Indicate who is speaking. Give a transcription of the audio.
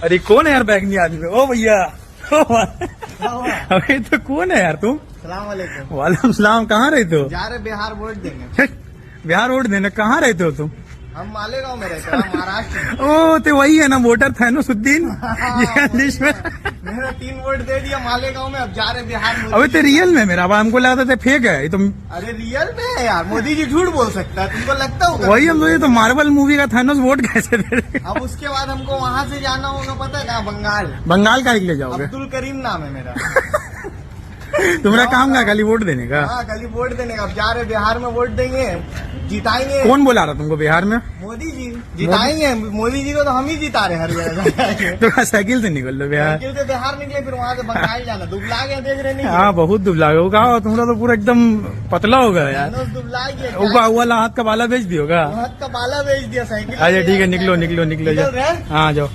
Speaker 1: अरे कौन है यार बैंगनी आदमी? ओ भैया, अरे तो कौन है यार तुम?
Speaker 2: सलाम वालेकुम।
Speaker 1: वालेकुम सलाम। कहाँ रहते हो?
Speaker 2: जा रहे बिहार वोट देंगे।
Speaker 1: बिहार वोट देने कहाँ रहते हो तुम?
Speaker 2: हम मालेगांव में रहते हैं, महाराष्ट्र में।
Speaker 1: ओ तो वही है ना वोटर थैनोसुद्दीन ये लिस्ट में।
Speaker 2: मेरा 3 वोट दे दिया मालेगांव में, अब जा रहे बिहार।
Speaker 1: अबे तो रियल में मेरा, अब हमको लगा था फेक है ये तो।
Speaker 2: अरे रियल में है यार, मोदी जी झूठ बोल सकता है, तुमको लगता होगा?
Speaker 1: वही हम लोग, ये तो मार्वल मूवी का थैनोस वोट कैसे दे रहे?
Speaker 2: अब उसके बाद हमको वहाँ से जाना होगा, पता है कहाँ? बंगाल।
Speaker 1: बंगाल का ले जाओगे?
Speaker 2: अब्दुल करीम नाम है मेरा।
Speaker 1: तुम्हारा काम का खाली वोट देने का?
Speaker 2: हाँ, खाली वोट देने का। अब जा रहे बिहार में वोट देंगे, जिताएंगे।
Speaker 1: कौन बोला रहा तुमको बिहार में?
Speaker 2: मोदी जी जिताएंगे। मोदी जी को तो हम ही जिता रहे हर जगह।
Speaker 1: तो साइकिल से निकल लो बिहार।
Speaker 2: साइकिल से बिहार निकले, फिर वहाँ से बंगाल जाना। दुबला गया, देख रहे नहीं?
Speaker 1: हाँ बहुत दुबला होगा तुम्हारा तो पूरा एकदम पतला हो गया यार।
Speaker 2: दुबला गया।
Speaker 1: उगा वाला हाथ का बाला बेच दियोगा?
Speaker 2: हाथ का बाला बेच दिया साइकिल।
Speaker 1: अच्छा ठीक है, निकलो निकलो निकलो जाओ। हाँ जाओ।